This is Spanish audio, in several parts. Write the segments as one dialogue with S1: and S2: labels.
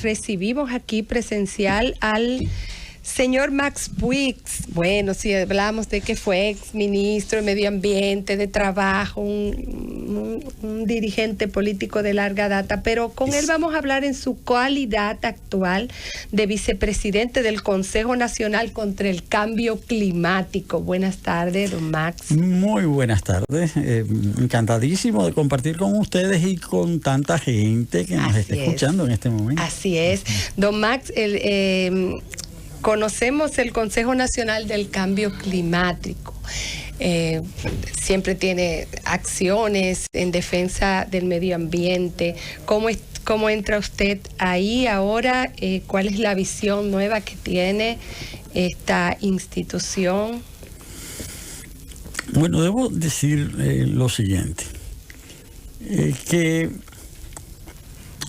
S1: recibimos aquí presencial al señor Max Puig. Bueno, si hablamos de que fue ex ministro de Medio Ambiente, de Trabajo, un dirigente político de larga data, pero con él vamos a hablar en su cualidad actual de vicepresidente del Consejo Nacional contra el Cambio Climático. Buenas tardes, don Max.
S2: Muy buenas tardes. Encantadísimo de compartir con ustedes y con tanta gente que nos está escuchando en este momento.
S1: Así es. Don Max, conocemos el Consejo Nacional del Cambio Climático. Siempre tiene acciones en defensa del medio ambiente. ¿Cómo entra usted ahí ahora? ¿Cuál es la visión nueva que tiene esta institución?
S2: Bueno, debo decir lo siguiente, que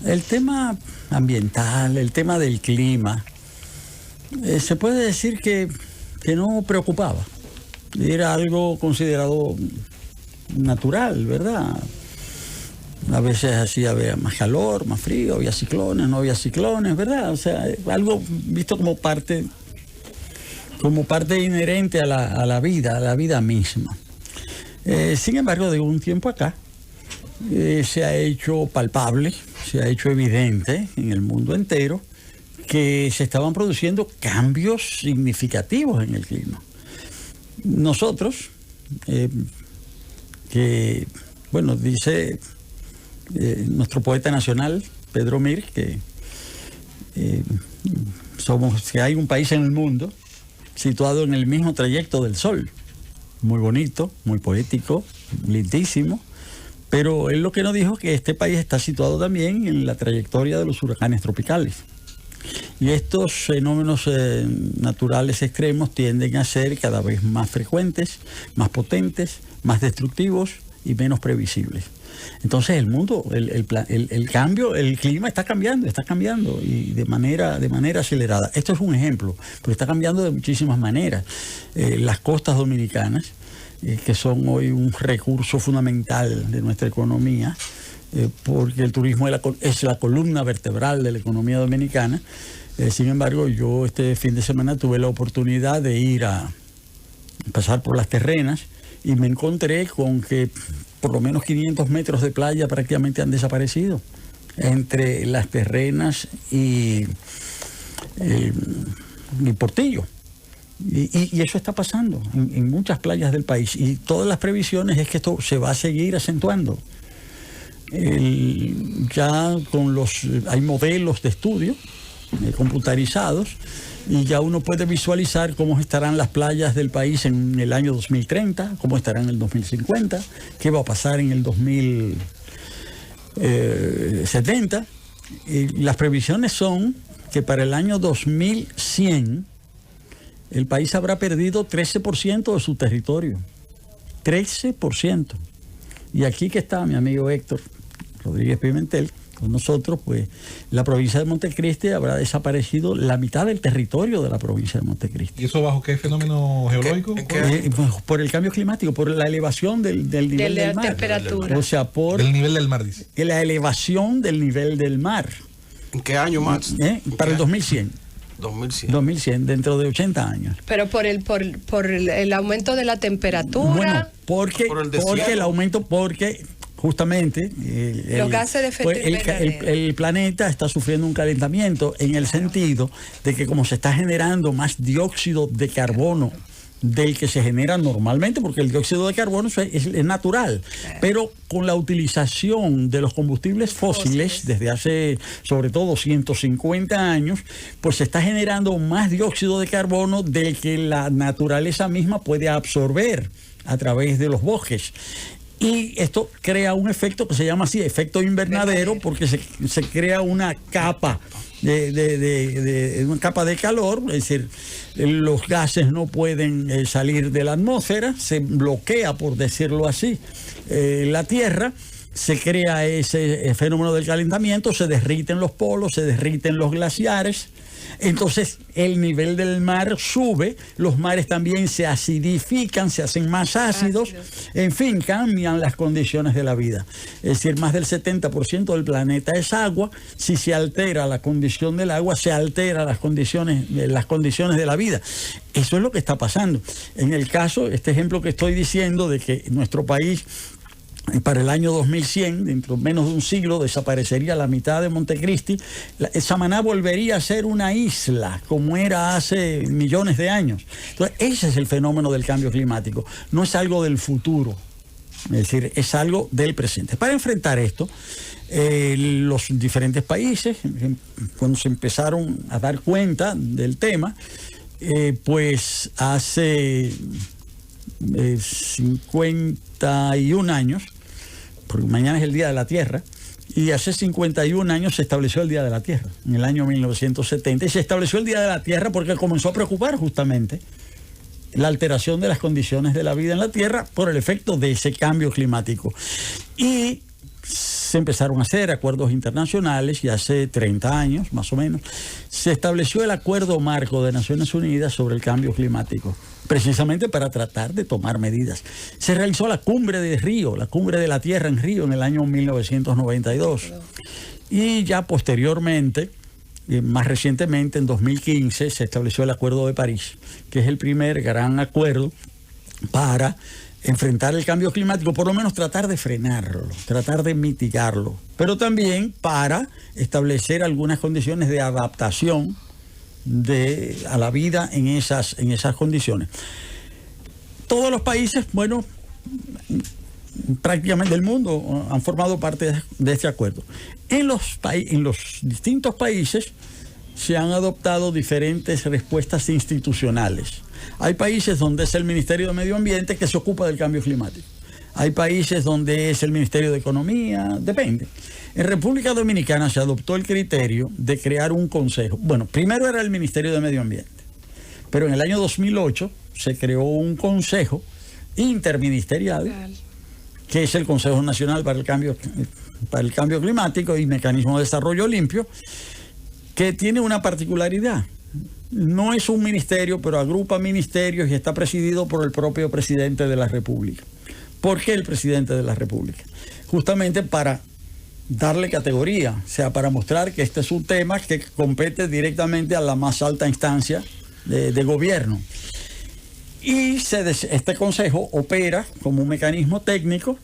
S2: el tema ambiental, el tema del clima, se puede decir que no preocupaba. Era algo considerado natural, ¿verdad? A veces así había más calor, más frío, había ciclones, no había ciclones, ¿verdad? O sea, algo visto como parte inherente a la vida misma. Sin embargo, de un tiempo acá, se ha hecho palpable, se ha hecho evidente en el mundo entero que se estaban produciendo cambios significativos en el clima. Nosotros, dice nuestro poeta nacional, Pedro Mir, que hay un país en el mundo situado en el mismo trayecto del Sol. Muy bonito, muy poético, lindísimo, pero él lo que nos dijo es que este país está situado también en la trayectoria de los huracanes tropicales. Y estos fenómenos naturales extremos tienden a ser cada vez más frecuentes, más potentes, más destructivos y menos previsibles. Entonces el mundo, el cambio, el clima está cambiando y de manera acelerada. Esto es un ejemplo, pero está cambiando de muchísimas maneras. Las costas dominicanas, que son hoy un recurso fundamental de nuestra economía, porque el turismo es la columna vertebral de la economía dominicana. Sin embargo, yo este fin de semana tuve la oportunidad de ir a pasar por las terrenas y me encontré con que por lo menos 500 metros de playa prácticamente han desaparecido entre las terrenas y Portillo. Y eso está pasando en muchas playas del país. Y todas las previsiones es que esto se va a seguir acentuando. Hay modelos de estudio computarizados y ya uno puede visualizar cómo estarán las playas del país en el año 2030, cómo estarán en el 2050, qué va a pasar en el 2070. Y las previsiones son que para el año 2100 el país habrá perdido 13% de su territorio. 13%. Y aquí que está mi amigo Héctor Rodríguez Pimentel con nosotros, pues la provincia de Montecristi habrá desaparecido la mitad del territorio de la provincia de Montecristi.
S3: ¿Y eso bajo qué fenómeno geológico?
S2: Por el cambio climático, por la elevación del nivel del mar.
S1: Temperatura.
S2: O sea, por
S3: el nivel del mar, dice.
S2: La elevación del nivel del mar.
S4: ¿En qué año, Max?
S2: Para el 2100. 2100, dentro de 80 años.
S1: Pero por el aumento de la temperatura.
S2: Bueno, porque el aumento, justamente
S1: los gases de efecto invernadero.
S2: El planeta está sufriendo un calentamiento en el sentido de que como se está generando más dióxido de carbono del que se genera normalmente, porque el dióxido de carbono es natural, pero con la utilización de los combustibles fósiles desde hace sobre todo 150 años, pues se está generando más dióxido de carbono del que la naturaleza misma puede absorber a través de los bosques. Y esto crea un efecto que se llama así, efecto invernadero, porque se crea una capa una capa de calor, es decir, los gases no pueden salir de la atmósfera, se bloquea, por decirlo así, la Tierra, se crea ese fenómeno del calentamiento, se derriten los polos, se derriten los glaciares, Entonces el nivel del mar sube, los mares también se acidifican, se hacen más ácidos, en fin, cambian las condiciones de la vida. Es decir, más del 70% del planeta es agua. Si se altera la condición del agua, se altera las condiciones de la vida. Eso es lo que está pasando. En el caso, este ejemplo que estoy diciendo de que nuestro país, para el año 2100, dentro de menos de un siglo, desaparecería la mitad de Montecristi, Samaná volvería a ser una isla, como era hace millones de años. Entonces, ese es el fenómeno del cambio climático. No es algo del futuro, es decir, es algo del presente. Para enfrentar esto, los diferentes países, cuando se empezaron a dar cuenta del tema, pues hace 51 años, porque mañana es el Día de la Tierra, y hace 51 años se estableció el Día de la Tierra, en el año 1970, y se estableció el Día de la Tierra porque comenzó a preocupar justamente la alteración de las condiciones de la vida en la Tierra por el efecto de ese cambio climático. Y se empezaron a hacer acuerdos internacionales y hace 30 años, más o menos, se estableció el Acuerdo Marco de Naciones Unidas sobre el Cambio Climático, precisamente para tratar de tomar medidas. Se realizó la cumbre de Río, la cumbre de la Tierra en Río en el año 1992. Y ya posteriormente, más recientemente, en 2015, se estableció el Acuerdo de París, que es el primer gran acuerdo para enfrentar el cambio climático, por lo menos tratar de frenarlo, tratar de mitigarlo, pero también para establecer algunas condiciones de adaptación a la vida en esas condiciones. Todos los países, bueno, prácticamente del mundo han formado parte de este acuerdo. En los distintos países se han adoptado diferentes respuestas institucionales. Hay países donde es el Ministerio de Medio Ambiente que se ocupa del cambio climático. Hay países donde es el Ministerio de Economía, depende. En República Dominicana se adoptó el criterio de crear un consejo. Bueno, primero era el Ministerio de Medio Ambiente, pero en el año 2008 se creó un consejo interministerial, que es el Consejo Nacional para el Cambio Climático y Mecanismo de Desarrollo Limpio, que tiene una particularidad. No es un ministerio, pero agrupa ministerios y está presidido por el propio presidente de la República. ¿Por qué el presidente de la República? Justamente para darle categoría, o sea, para mostrar que este es un tema que compete directamente a la más alta instancia de gobierno. Y este consejo opera como un mecanismo técnico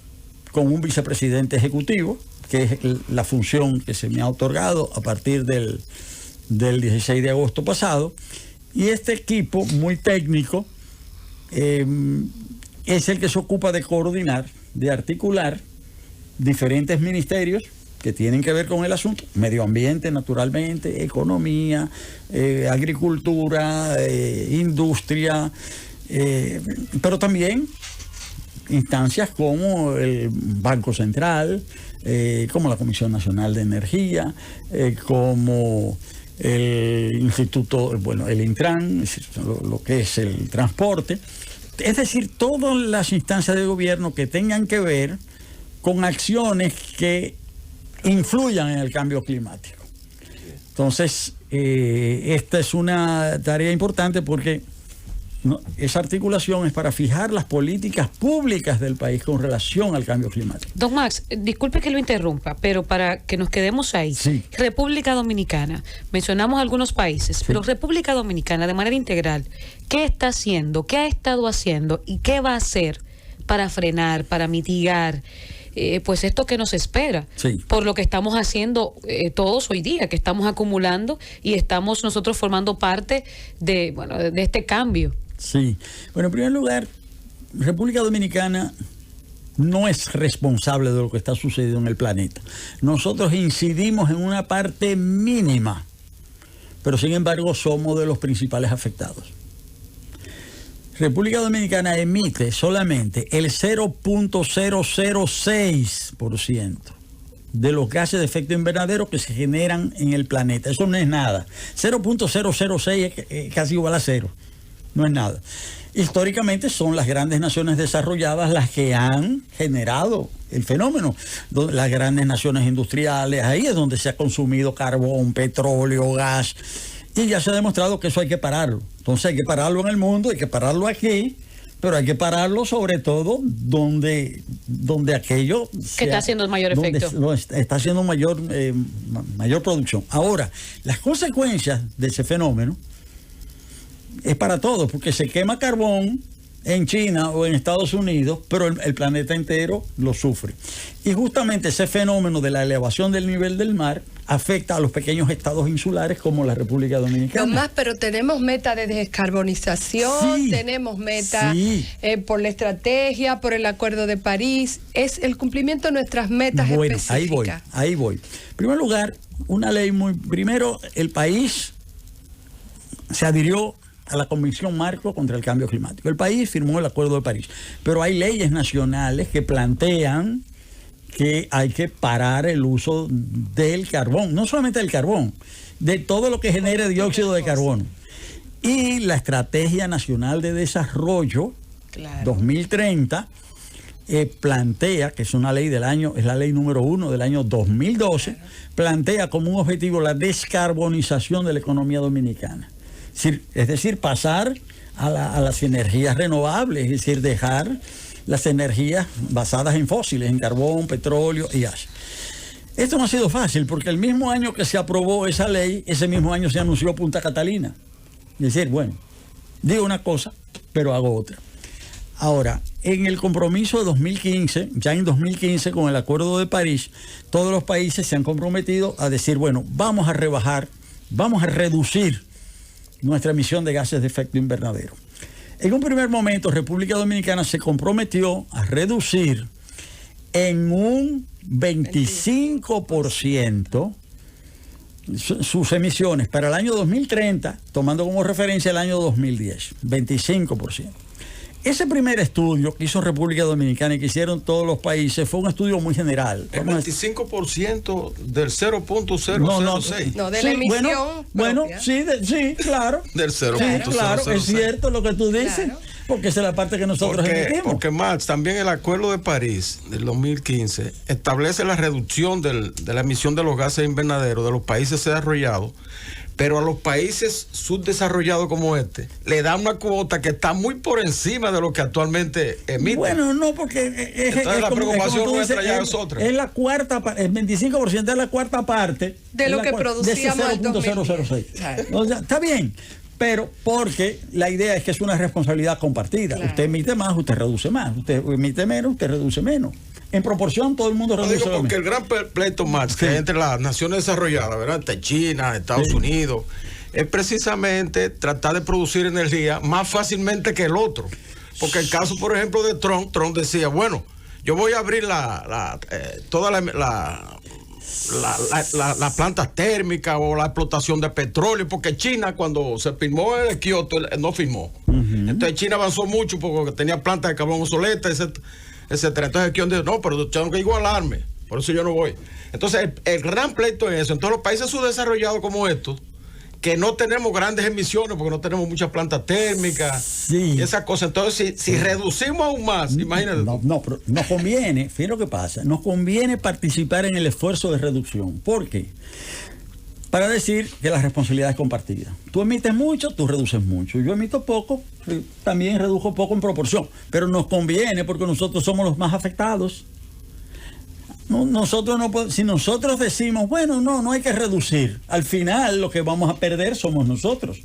S2: con un vicepresidente ejecutivo, que es la función que se me ha otorgado a partir del 16 de agosto pasado, y este equipo muy técnico es el que se ocupa de coordinar, de articular diferentes ministerios que tienen que ver con el asunto: medio ambiente, naturalmente, economía, agricultura, industria, pero también instancias como el Banco Central, como la Comisión Nacional de Energía, como el Instituto, bueno, el Intran, lo que es el transporte, es decir, todas las instancias de gobierno que tengan que ver con acciones que influyan en el cambio climático. Entonces, esta es una tarea importante porque esa articulación es para fijar las políticas públicas del país con relación al cambio climático.
S4: Don Max, disculpe que lo interrumpa, pero para que nos quedemos ahí.
S2: Sí.
S4: República Dominicana, mencionamos algunos países, sí, pero República Dominicana de manera integral, ¿qué está haciendo? ¿Qué ha estado haciendo? ¿Y qué va a hacer para frenar, para mitigar pues esto que nos espera?
S2: Sí.
S4: Por lo que estamos haciendo todos hoy día, que estamos acumulando y estamos nosotros formando parte de este cambio.
S2: Sí. Bueno, en primer lugar, República Dominicana no es responsable de lo que está sucediendo en el planeta. Nosotros incidimos en una parte mínima, pero sin embargo somos de los principales afectados. República Dominicana emite solamente el 0.006% de los gases de efecto invernadero que se generan en el planeta. Eso no es nada. 0.006 es casi igual a cero. No es nada. Históricamente son las grandes naciones desarrolladas las que han generado el fenómeno. Las grandes naciones industriales, ahí es donde se ha consumido carbón, petróleo, gas. Y ya se ha demostrado que eso hay que pararlo. Entonces hay que pararlo en el mundo, hay que pararlo aquí, pero hay que pararlo sobre todo donde aquello
S4: que está haciendo mayor efecto.
S2: Está haciendo mayor producción. Ahora, las consecuencias de ese fenómeno es para todos, porque se quema carbón en China o en Estados Unidos, pero el planeta entero lo sufre. Y justamente ese fenómeno de la elevación del nivel del mar afecta a los pequeños estados insulares como la República Dominicana.
S1: No más, pero tenemos meta de descarbonización,
S2: Sí,
S1: tenemos meta
S2: sí.
S1: Por la estrategia, por el Acuerdo de París, es el cumplimiento de nuestras metas
S2: Bueno,
S1: específicas.
S2: ahí voy. En primer lugar, una ley primero, el país se adhirió a la Convención Marco contra el Cambio Climático. El país firmó el Acuerdo de París, pero hay leyes nacionales que plantean que hay que parar el uso del carbón, no solamente del carbón, de todo lo que genere dióxido de carbono. Y la Estrategia Nacional de Desarrollo 2030 plantea, que es una ley es la ley número 1 del año 2012, plantea como un objetivo la descarbonización de la economía dominicana. Es decir, pasar a las energías renovables, es decir, dejar las energías basadas en fósiles, en carbón, petróleo y gas. Esto no ha sido fácil porque el mismo año que se aprobó esa ley, ese mismo año se anunció Punta Catalina. Es decir, bueno, digo una cosa, pero hago otra. Ahora, en el compromiso de 2015, ya en 2015 con el Acuerdo de París, todos los países se han comprometido a decir, bueno, vamos a reducir nuestra emisión de gases de efecto invernadero. En un primer momento, República Dominicana se comprometió a reducir en un 25% sus emisiones para el año 2030, tomando como referencia el año 2010, 25%. Ese primer estudio que hizo República Dominicana y que hicieron todos los países fue un estudio muy general.
S5: El 25% del 0.006.
S1: No, de la emisión.
S2: Bueno, sí, claro.
S5: Del 0.006.
S2: Sí, claro, es cierto lo que tú dices, porque esa es la parte que nosotros emitimos.
S5: Porque, Max, también el Acuerdo de París del 2015 establece la reducción de la emisión de los gases invernaderos de los países desarrollados, pero a los países subdesarrollados como este le da una cuota que está muy por encima de lo que actualmente emiten.
S2: Bueno, no, porque
S5: entonces la preocupación nuestra ya es otra.
S2: Es la cuarta, el 25% es la cuarta parte
S1: de lo que producíamos en
S2: 0.006. O sea, está bien, pero porque la idea es que es una responsabilidad compartida. Claro. Usted emite más, usted reduce más. Usted emite menos, usted reduce menos. En proporción, todo el mundo reduce.
S5: Digo porque el gran pleito, Max, que entre las naciones desarrolladas, ¿verdad? Entre China, Estados Unidos, es precisamente tratar de producir energía más fácilmente que el otro. Porque el caso, por ejemplo, de Trump decía, bueno, yo voy a abrir todas las plantas térmicas o la explotación de petróleo, porque China, cuando se firmó el Kioto, no firmó. Entonces China avanzó mucho porque tenía plantas de carbón obsoletas, etcétera. Entonces el Kioto dijo, no, pero tengo que igualarme, por eso yo no voy. Entonces el gran pleito es eso. En todos los países subdesarrollados como estos, que no tenemos grandes emisiones porque no tenemos muchas plantas térmicas y esas cosas. Entonces, si reducimos aún más, imagínate.
S2: No, pero nos conviene, fíjate lo que pasa, nos conviene participar en el esfuerzo de reducción. ¿Por qué? Para decir que la responsabilidad es compartida. Tú emites mucho, tú reduces mucho. Yo emito poco, también reduzco poco en proporción. Pero nos conviene porque nosotros somos los más afectados. Nosotros no podemos, si nosotros decimos, bueno, no hay que reducir, al final lo que vamos a perder somos nosotros,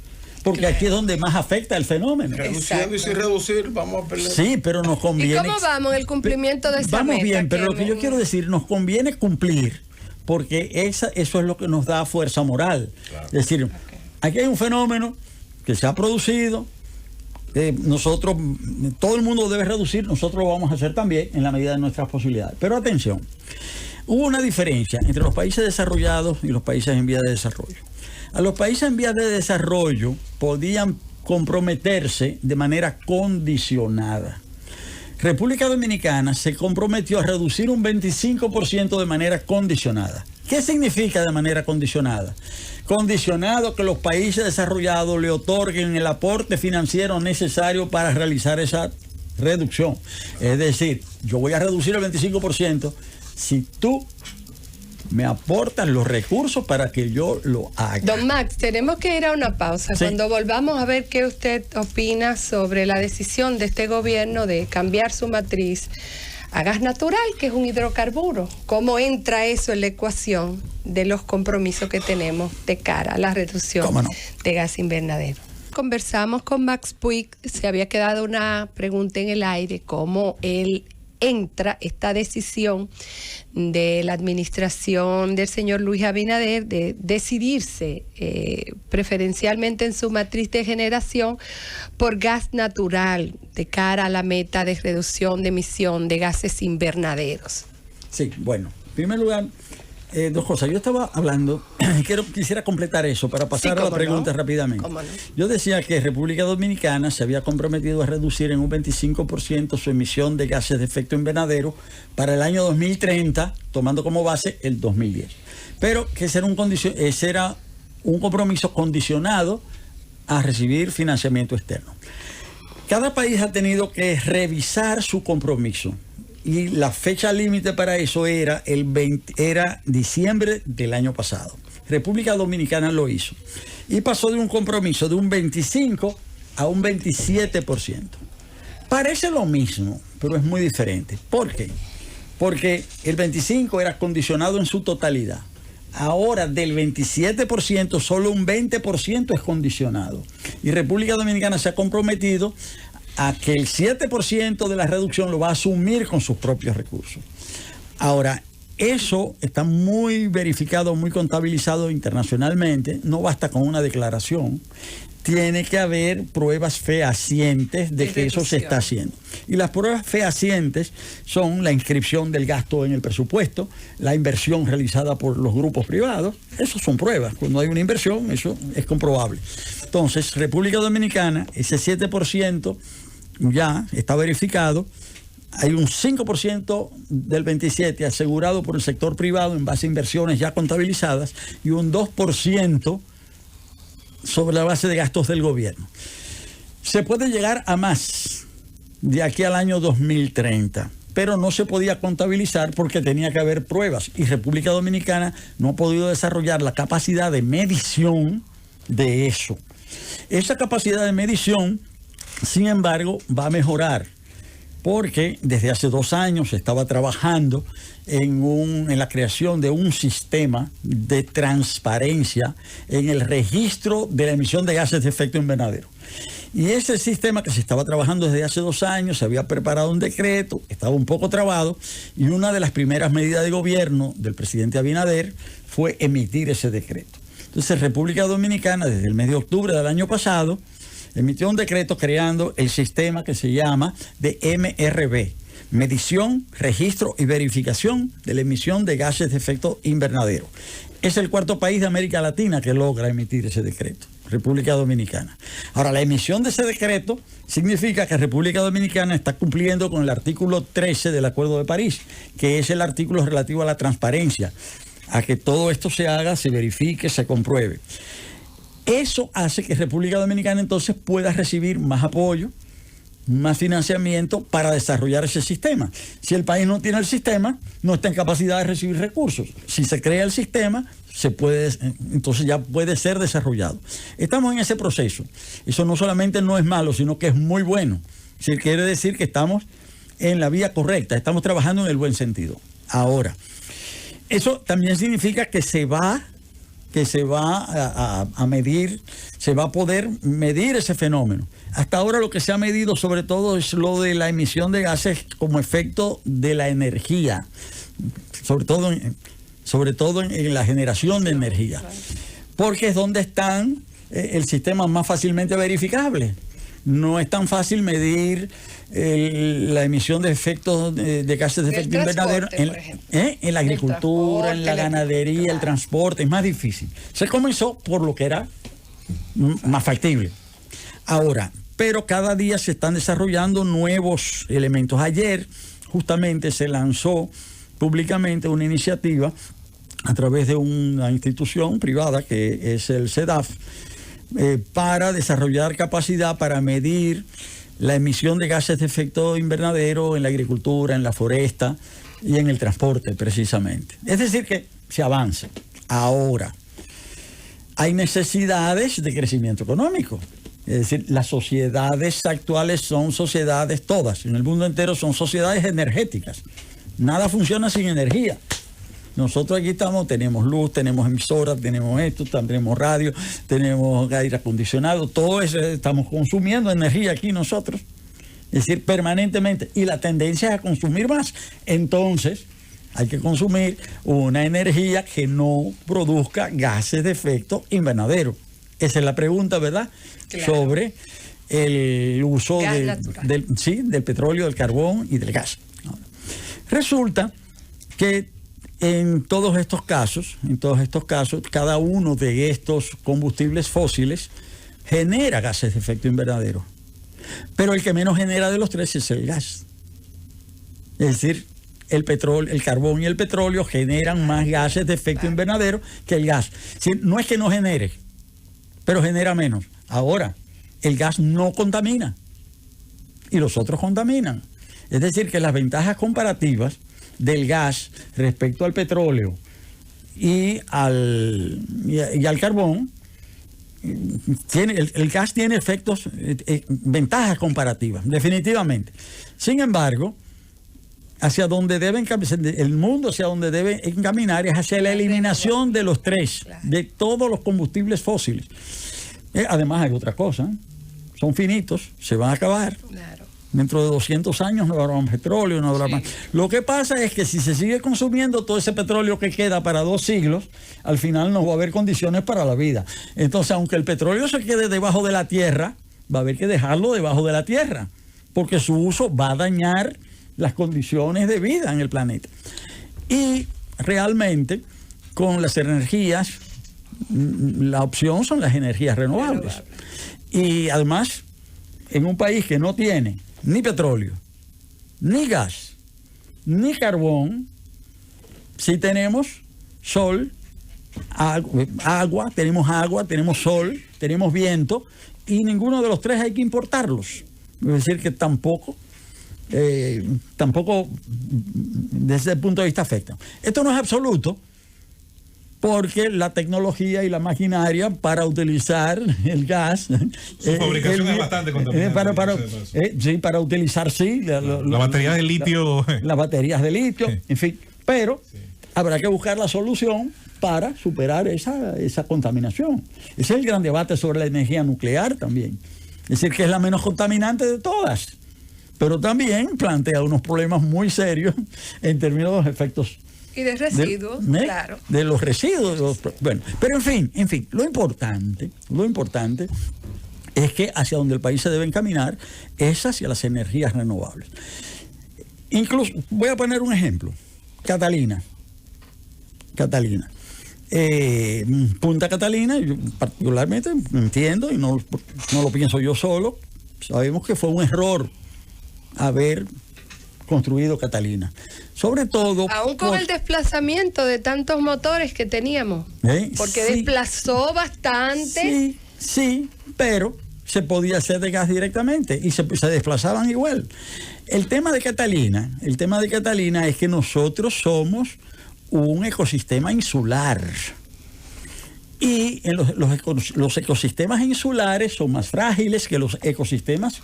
S2: porque aquí es donde más afecta el fenómeno.
S5: Reduciendo y sin reducir vamos a perder.
S2: Sí, pero nos conviene.
S1: ¿Y cómo vamos en el cumplimiento de esa meta?
S2: Vamos bien, pero lo que yo quiero decir, nos conviene cumplir, porque eso es lo que nos da fuerza moral. Claro. Es decir, aquí hay un fenómeno que se ha producido. Nosotros, todo el mundo debe reducir, nosotros lo vamos a hacer también en la medida de nuestras posibilidades. Pero atención, hubo una diferencia entre los países desarrollados y los países en vías de desarrollo. A los países en vías de desarrollo podían comprometerse de manera condicionada. República Dominicana se comprometió a reducir un 25% de manera condicionada. ¿Qué significa de manera condicionada? Condicionado que los países desarrollados le otorguen el aporte financiero necesario para realizar esa reducción. Es decir, yo voy a reducir el 25% si tú me aportan los recursos para que yo lo haga.
S1: Don Max, tenemos que ir a una pausa.
S2: Sí.
S1: Cuando volvamos a ver qué usted opina sobre la decisión de este gobierno de cambiar su matriz a gas natural, que es un hidrocarburo. ¿Cómo entra eso en la ecuación de los compromisos que tenemos de cara a la reducción de gas invernadero? Conversamos con Max Puig, se había quedado una pregunta en el aire, cómo él entra esta decisión de la administración del señor Luis Abinader de decidirse preferencialmente en su matriz de generación por gas natural de cara a la meta de reducción de emisión de gases invernaderos.
S2: Sí, bueno, en primer lugar, dos cosas. Yo estaba hablando, quisiera completar eso para pasar a la pregunta rápidamente.
S1: ¿Cómo no?
S2: Yo decía que República Dominicana se había comprometido a reducir en un 25% su emisión de gases de efecto invernadero para el año 2030, tomando como base el 2010. Pero que ese era un compromiso condicionado a recibir financiamiento externo. Cada país ha tenido que revisar su compromiso. Y la fecha límite para eso era diciembre del año pasado. República Dominicana lo hizo. Y pasó de un compromiso de un 25 a un 27%. Parece lo mismo, pero es muy diferente. ¿Por qué? Porque el 25 era condicionado en su totalidad. Ahora del 27% solo un 20% es condicionado. Y República Dominicana se ha comprometido a que el 7% de la reducción lo va a asumir con sus propios recursos. Ahora, eso está muy verificado, muy contabilizado internacionalmente. No basta con una declaración. Tiene que haber pruebas fehacientes de que eso se está haciendo. Y las pruebas fehacientes son la inscripción del gasto en el presupuesto, la inversión realizada por los grupos privados. Esas son pruebas. Cuando hay una inversión, eso es comprobable. Entonces, República Dominicana, ese 7% ya está verificado. Hay un 5% del 27% asegurado por el sector privado en base a inversiones ya contabilizadas y un 2% sobre la base de gastos del gobierno. Se puede llegar a más de aquí al año 2030, pero no se podía contabilizar porque tenía que haber pruebas y República Dominicana no ha podido desarrollar la capacidad de medición de eso. Esa capacidad de medición, sin embargo, va a mejorar porque desde hace 2 años se estaba trabajando en la creación de un sistema de transparencia en el registro de la emisión de gases de efecto invernadero. Y ese sistema que se estaba trabajando desde hace 2 años, se había preparado un decreto, estaba un poco trabado, y una de las primeras medidas de gobierno del presidente Abinader fue emitir ese decreto. Entonces, República Dominicana, desde el mes de octubre del año pasado, emitió un decreto creando el sistema que se llama de MRV, medición, registro y verificación de la emisión de gases de efecto invernadero. Es el 4º país de América Latina que logra emitir ese decreto, República Dominicana. Ahora, la emisión de ese decreto significa que República Dominicana está cumpliendo con el artículo 13 del Acuerdo de París, que es el artículo relativo a la transparencia, a que todo esto se haga, se verifique, se compruebe. Eso hace que República Dominicana entonces pueda recibir más apoyo, más financiamiento para desarrollar ese sistema. Si el país no tiene el sistema, no está en capacidad de recibir recursos. Si se crea el sistema, entonces ya puede ser desarrollado. Estamos en ese proceso. Eso no solamente no es malo, sino que es muy bueno. Quiere decir que estamos en la vía correcta, estamos trabajando en el buen sentido. Ahora, eso también significa que se va a medir, se va a poder medir ese fenómeno. Hasta ahora lo que se ha medido sobre todo es lo de la emisión de gases como efecto de la energía, sobre todo en la generación de energía, porque es donde están el sistema más fácilmente verificable. No es tan fácil medir la emisión de efectos de gases de efecto invernadero en la agricultura, en la ganadería, el transporte, es más difícil. Se comenzó por lo que era más factible. Ahora, pero cada día se están desarrollando nuevos elementos. Ayer justamente se lanzó públicamente una iniciativa a través de una institución privada que es el CEDAF, para desarrollar capacidad para medir la emisión de gases de efecto invernadero en la agricultura, en la foresta, y en el transporte precisamente. Es decir, que se avanza. Ahora, hay necesidades de crecimiento económico. Es decir, las sociedades actuales son sociedades, todas, en el mundo entero son sociedades energéticas. Nada funciona sin energía. Nosotros aquí tenemos luz, tenemos emisoras, tenemos esto, tenemos radio, tenemos aire acondicionado, todo eso, estamos consumiendo energía aquí nosotros. Es decir, permanentemente. Y la tendencia es a consumir más. Entonces, hay que consumir una energía que no produzca gases de efecto invernadero. Esa es la pregunta, ¿verdad?
S1: Claro.
S2: Sobre el uso del petróleo, del carbón y del gas. Resulta que en todos estos casos, cada uno de estos combustibles fósiles genera gases de efecto invernadero. Pero el que menos genera de los tres es el gas. Es decir, el petróleo, el carbón y el petróleo generan más gases de efecto invernadero que el gas. No es que no genere, pero genera menos. Ahora, el gas no contamina y los otros contaminan. Es decir, que las ventajas comparativas del gas respecto al petróleo y al carbón, el gas tiene efectos, ventajas comparativas, definitivamente. Sin embargo, hacia donde el mundo hacia donde debe encaminar es hacia la eliminación de los tres, de todos los combustibles fósiles. Además hay otra cosa, son finitos, se van a acabar.
S1: Claro.
S2: Dentro de 200 años no habrá más petróleo, no habrá más. Lo que pasa es que si se sigue consumiendo todo ese petróleo que queda para 2 siglos, al final no va a haber condiciones para la vida. Entonces, aunque el petróleo se quede debajo de la tierra, va a haber que dejarlo debajo de la tierra, porque su uso va a dañar las condiciones de vida en el planeta. Y realmente, con las energías, la opción son las energías renovables. Y además, en un país que no tiene ni petróleo, ni gas, ni carbón, sí tenemos sol, agua, tenemos sol, tenemos viento, y ninguno de los tres hay que importarlos. Es decir, que tampoco desde el punto de vista afecta. Esto no es absoluto, porque la tecnología y la maquinaria para utilizar el gas...
S3: Su fabricación es bastante contaminante.
S2: Para utilizar,
S3: las baterías de litio.
S2: Las baterías de litio,
S3: Sí.
S2: en fin. Pero habrá que buscar la solución para superar esa contaminación. Ese es el gran debate sobre la energía nuclear también. Es decir, que es la menos contaminante de todas. Pero también plantea unos problemas muy serios en términos de los efectos
S1: y de residuos, claro.
S2: De los residuos. Bueno, pero en fin, lo importante es que hacia donde el país se debe encaminar es hacia las energías renovables. Incluso, voy a poner un ejemplo. Catalina. Punta Catalina, yo particularmente entiendo, y no lo pienso yo solo, sabemos que fue un error haber construido Catalina. Sobre todo...
S1: Aún con el desplazamiento de tantos motores que teníamos. Porque desplazó bastante.
S2: Sí, pero se podía hacer de gas directamente y se desplazaban igual. El tema de Catalina es que nosotros somos un ecosistema insular. Y los ecosistemas insulares son más frágiles que los ecosistemas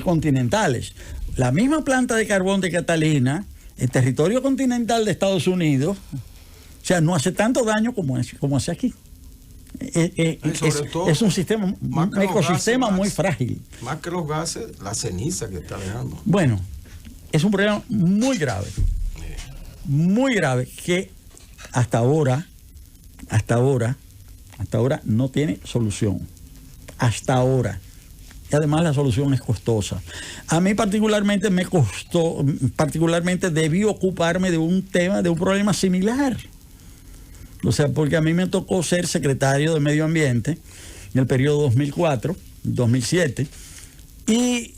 S2: continentales. La misma planta de carbón de Catalina, el territorio continental de Estados Unidos, o sea, no hace tanto daño como hace aquí. Es un ecosistema muy frágil.
S5: Más que los gases, la ceniza que está dejando.
S2: Bueno, es un problema muy grave, que hasta ahora no tiene solución. Hasta ahora. Y además la solución es costosa. A mí particularmente debí ocuparme de un problema similar. O sea, porque a mí me tocó ser secretario de Medio Ambiente en el periodo 2004-2007. Y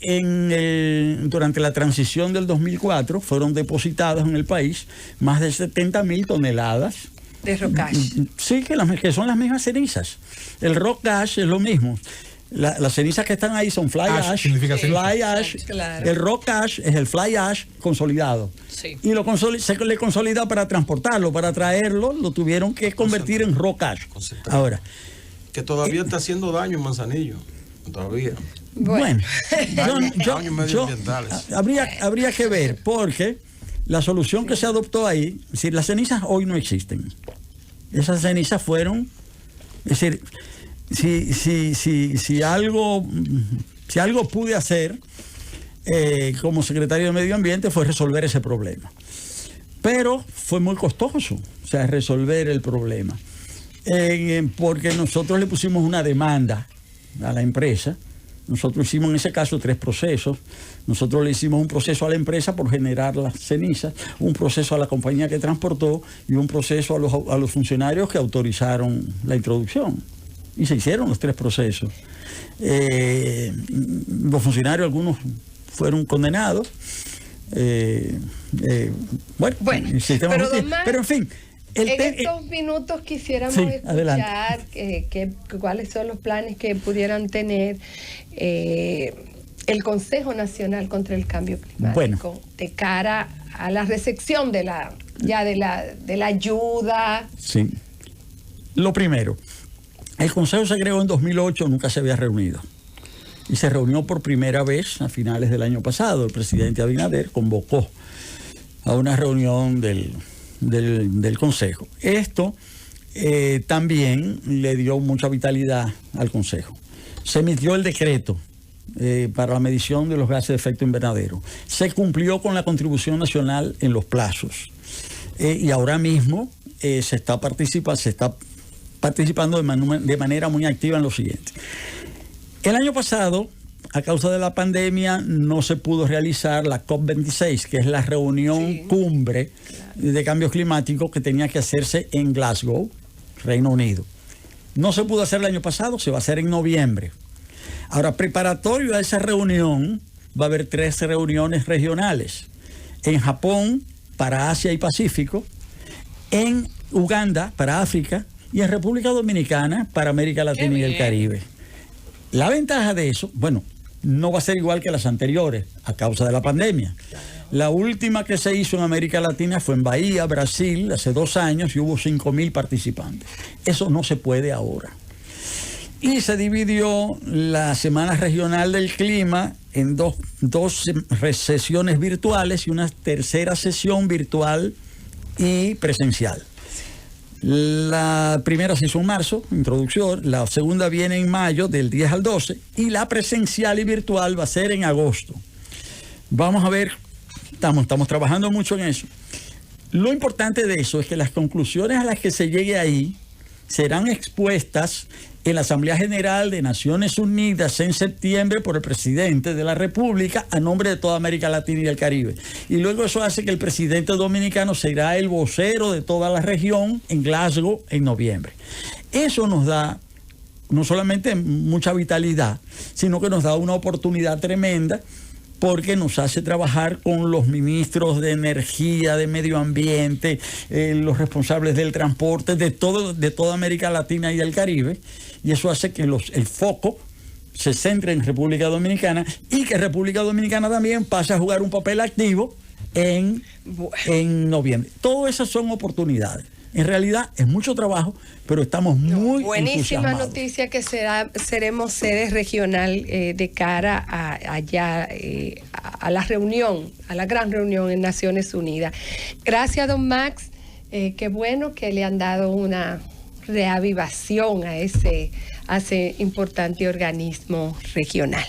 S2: durante la transición del 2004 fueron depositadas en el país más de 70.000 toneladas
S1: de rock ash.
S2: Sí, que son las mismas cenizas. El rock ash es lo mismo. Las cenizas que están ahí son fly ash.
S3: Significa
S2: fly ash.
S1: Claro.
S2: El rock ash es el fly ash consolidado.
S4: Sí.
S2: Y se le consolida para transportarlo, para traerlo, lo tuvieron que convertir en rock ash. Ahora,
S5: que todavía está haciendo daño en Manzanillo. Todavía.
S2: Bueno,
S5: daños medioambientales.
S2: habría que ver, porque la solución que se adoptó ahí, es decir, las cenizas hoy no existen. Esas cenizas fueron, es decir, si algo pude hacer como secretario de Medio Ambiente fue resolver ese problema. Pero fue muy costoso, o sea, resolver el problema. Porque nosotros le pusimos una demanda a la empresa. Nosotros hicimos en ese caso 3 procesos. Nosotros le hicimos un proceso a la empresa por generar las cenizas, un proceso a la compañía que transportó y un proceso a los funcionarios que autorizaron la introducción. Y se hicieron los 3 procesos. Los funcionarios, algunos fueron condenados.
S1: Bueno,
S2: el sistema pero en fin.
S1: En estos minutos quisiéramos escuchar cuáles son los planes que pudieran tener el Consejo Nacional contra el Cambio Climático de cara a la recepción de la ayuda.
S2: Sí. Lo primero, el Consejo se creó en 2008, nunca se había reunido. Y se reunió por primera vez a finales del año pasado. El presidente Abinader convocó a una reunión del Consejo. Esto también le dio mucha vitalidad al Consejo. Se emitió el decreto para la medición de los gases de efecto invernadero. Se cumplió con la contribución nacional en los plazos. Y ahora mismo se está participando de manera muy activa en lo siguiente. El año pasado, a causa de la pandemia, no se pudo realizar la COP26, que es la reunión cumbre de cambio climático que tenía que hacerse en Glasgow, Reino Unido. No se pudo hacer el año pasado, se va a hacer en noviembre. Ahora, preparatorio a esa reunión, va a haber 3 reuniones regionales. En Japón, para Asia y Pacífico, en Uganda, para África, y en República Dominicana, para América Latina y el Caribe. La ventaja de eso, bueno, no va a ser igual que las anteriores a causa de la pandemia. La última que se hizo en América Latina fue en Bahía, Brasil, hace 2 años, y hubo 5.000 participantes. Eso no se puede ahora. Y se dividió la Semana Regional del Clima en dos sesiones virtuales y una tercera sesión virtual y presencial. La primera se hizo en marzo, introducción, la segunda viene en mayo, del 10 al 12, y la presencial y virtual va a ser en agosto. Vamos a ver, estamos trabajando mucho en eso. Lo importante de eso es que las conclusiones a las que se llegue ahí serán expuestas en la Asamblea General de Naciones Unidas en septiembre por el presidente de la República a nombre de toda América Latina y el Caribe. Y luego eso hace que el presidente dominicano será el vocero de toda la región en Glasgow en noviembre. Eso nos da no solamente mucha vitalidad, sino que nos da una oportunidad tremenda porque nos hace trabajar con los ministros de energía, de medio ambiente, los responsables del transporte, de toda América Latina y el Caribe, y eso hace que el foco se centre en República Dominicana y que República Dominicana también pase a jugar un papel activo en noviembre. Todas esas son oportunidades. En realidad es mucho trabajo, pero estamos muy
S1: buenísima noticia que seremos sede regional de cara a la reunión, a la gran reunión en Naciones Unidas. Gracias, don Max. Qué bueno que le han dado una reavivación a ese importante organismo regional.